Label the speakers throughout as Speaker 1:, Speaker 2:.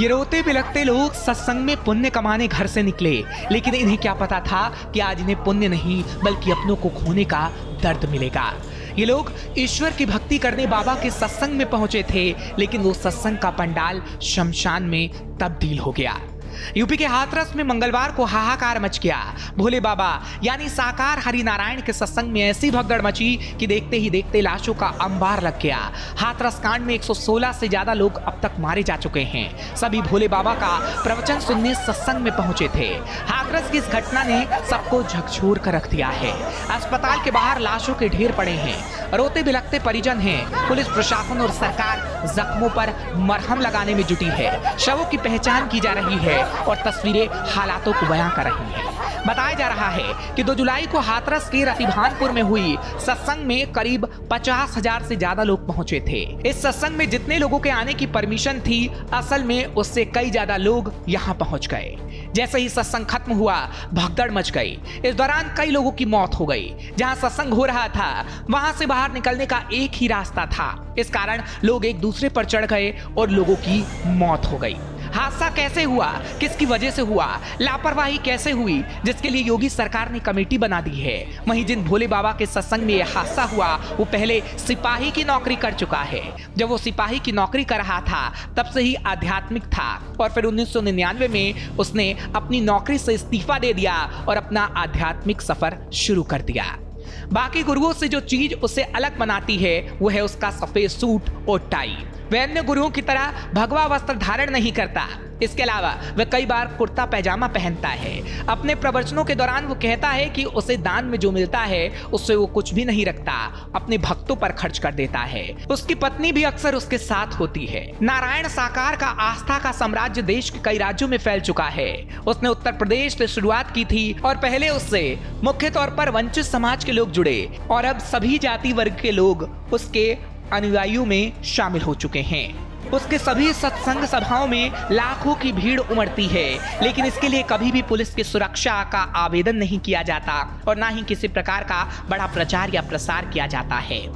Speaker 1: ये रोते बिलखते लोग सत्संग में पुण्य कमाने घर से निकले, लेकिन इन्हें क्या पता था कि आज इन्हें पुण्य नहीं बल्कि अपनों को खोने का दर्द मिलेगा। ये लोग ईश्वर की भक्ति करने बाबा के सत्संग में पहुंचे थे, लेकिन वो सत्संग का पंडाल शमशान में तब्दील हो गया। यूपी के हाथरस में मंगलवार को हाहाकार मच गया। भोले बाबा यानी साकार हरिनारायण के सत्संग में ऐसी भगदड़ मची कि देखते ही देखते लाशों का अंबार लग गया। हाथरस कांड में 116 से ज्यादा लोग अब तक मारे जा चुके हैं। सभी भोले बाबा का प्रवचन सुनने सत्संग में पहुंचे थे। हाथरस की इस घटना ने सबको झकझोर कर रख दिया है। अस्पताल के बाहर लाशों के ढेर पड़े हैं, रोते बिलखते परिजन हैं। पुलिस प्रशासन और सरकार जख्मों पर मरहम लगाने में जुटी है। शवों की पहचान की जा रही है और तस्वीरें हालातों को बयां कर रही हैं। बताया जा रहा है कि 2 जुलाई को हाथरस के रतिभानपुर में हुई सत्संग में करीब 50,000 से ज्यादा लोग पहुंचे थे। इस सत्संग में जितने लोगों के आने की परमिशन थी, असल में उससे कई ज्यादा लोग यहां पहुंच गए। जैसे ही सत्संग खत्म हुआ, भगदड़ मच गई। इस दौरान कई लोगों की मौत हो गई। जहां सत्संग हो रहा था वहां से बाहर निकलने का एक ही रास्ता था। इस कारण लोग एक दूसरे पर चढ़ गए और लोगों की मौत हो गई। हादसा कैसे हुआ, किसकी वजह से हुआ, लापरवाही कैसे हुई, जिसके लिए योगी सरकार ने कमेटी बना दी है। वहीं जिन भोले बाबा के सत्संग में यह हादसा हुआ, वो पहले सिपाही की नौकरी कर चुका है। जब वो सिपाही की नौकरी कर रहा था तब से ही आध्यात्मिक था और फिर 1999 में उसने अपनी नौकरी से इस्तीफा दे दिया और अपना आध्यात्मिक सफर शुरू कर दिया। बाकी गुरुओं से जो चीज उसे अलग बनाती है वो है उसका सफेद सूट और टाई। वह अन्य गुरुओं की तरह भगवा वस्त्र धारण नहीं करता। इसके अलावा वह कई बार कुर्ता पैजामा पहनता है। अपने प्रवचनों के दौरान वो कहता है कि उसे दान में जो मिलता है उससे वो कुछ भी नहीं रखता, अपने भक्तों पर खर्च कर देता है। उसकी पत्नी भी अक्सर उसके साथ होती है। नारायण साकार का आस्था का साम्राज्य देश के कई राज्यों में फैल चुका है। उसने उत्तर प्रदेश से शुरुआत की थी और पहले उससे मुख्य तौर पर वंचित समाज के लोग जुड़े और अब सभी जाति वर्ग के लोग उसके अनुयायियों में शामिल हो चुके हैं। उसके सभी सत्संग सभाओं में लाखों की भीड़ उमड़ती है, लेकिन इसके लिए कभी भी पुलिस की सुरक्षा का आवेदन नहीं किया जाता और ना ही किसी प्रकार का बड़ा प्रचार या प्रसार किया जाता है।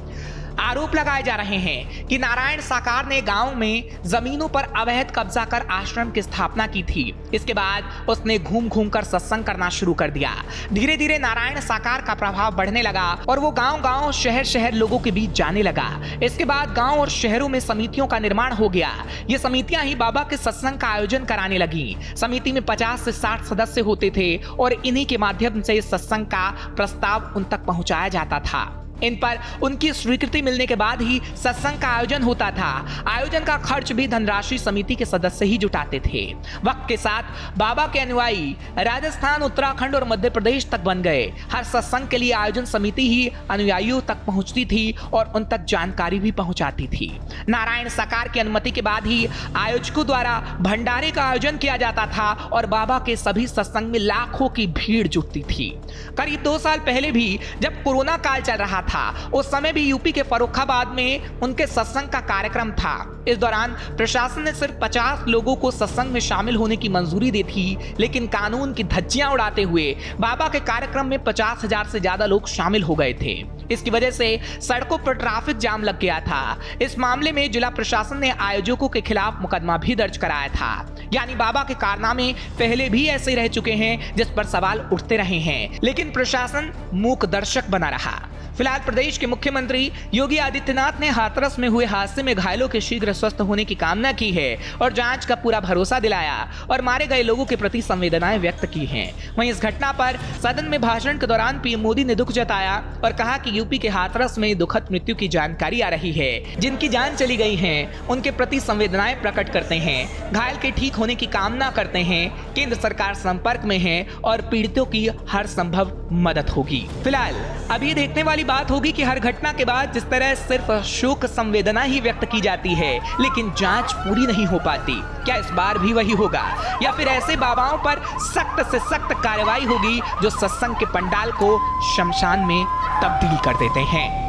Speaker 1: आरोप लगाए जा रहे हैं कि नारायण साकार ने गांव में जमीनों पर अवैध कब्जा कर आश्रम की स्थापना की थी। इसके बाद उसने घूम घूम कर सत्संग करना शुरू कर दिया। धीरे धीरे नारायण साकार का प्रभाव बढ़ने लगा और वो गांव-गांव, शहर-शहर लोगों के बीच जाने लगा। इसके बाद गांव और शहरों में समितियों का निर्माण हो गया। ये समितियां ही बाबा के सत्संग का आयोजन कराने लगी। समिति में 50 से 60 सदस्य होते थे और इन्हीं के माध्यम से सत्संग का प्रस्ताव उन तक पहुंचाया जाता था। इन पर उनकी स्वीकृति मिलने के बाद ही सत्संग का आयोजन होता था। आयोजन का खर्च भी धनराशि समिति के सदस्य ही जुटाते थे। वक्त के साथ बाबा के अनुयायी राजस्थान, उत्तराखंड और मध्य प्रदेश तक बन गए। हर सत्संग के लिए आयोजन समिति ही अनुयायियों तक पहुंचती थी और उन तक जानकारी भी पहुंचाती थी। नारायण साकार की अनुमति के बाद ही आयोजकों द्वारा भंडारे का आयोजन किया जाता था और बाबा के सभी सत्संग में लाखों की भीड़ जुटती थी। करीब 2 साल पहले भी जब कोरोना काल चल रहा था, उस समय भी यूपी के फर्रुखाबाद में उनके सत्संग का कार्यक्रम था। इस दौरान प्रशासन ने सिर्फ 50 लोगों को सत्संग में शामिल होने की मंजूरी दी थी, लेकिन कानून की धज्जियां उड़ाते हुए बाबा के कार्यक्रम में 50,000 से ज्यादा लोग शामिल हो गए थे। इसकी वजह से सड़कों पर ट्रैफिक जाम लग गया था। इस मामले में जिला प्रशासन ने आयोजकों के खिलाफ मुकदमा भी दर्ज कराया था। यानी बाबा के कारनामे पहले भी ऐसे रह चुके हैं जिस पर सवाल उठते रहे हैं, लेकिन प्रशासन मूक दर्शक बना रहा। फिलहाल प्रदेश के मुख्यमंत्री योगी आदित्यनाथ ने हाथरस में हुए हादसे में घायलों के शीघ्र स्वस्थ होने की कामना की है और जांच का पूरा भरोसा दिलाया और मारे गए लोगों के प्रति संवेदनाएं व्यक्त की हैं। वहीं इस घटना पर सदन में भाषण के दौरान पीएम मोदी ने दुख जताया और कहा कि यूपी के हाथरस में दुखद मृत्यु की जानकारी आ रही है। जिनकी जान चली गई है उनके प्रति संवेदनाएं प्रकट करते हैं, घायल के ठीक होने की कामना करते हैं। केंद्र सरकार संपर्क में है और पीड़ितों की हर संभव मदद होगी। फिलहाल अब ये देखने वाली बात होगी कि हर घटना के बाद जिस तरह सिर्फ शोक संवेदना ही व्यक्त की जाती है, लेकिन जांच पूरी नहीं हो पाती, क्या इस बार भी वही होगा या फिर ऐसे बाबाओं पर सख्त से सख्त कार्रवाई होगी जो सत्संग के पंडाल को शमशान में तब्दील कर देते हैं।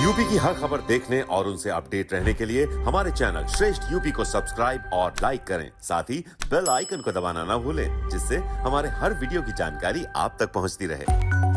Speaker 2: यूपी की हर खबर देखने और उनसे अपडेट रहने के लिए हमारे चैनल श्रेष्ठ यूपी को सब्सक्राइब और लाइक करें। साथ ही बेल आइकन को दबाना ना भूलें, जिससे हमारे हर वीडियो की जानकारी आप तक पहुंचती रहे।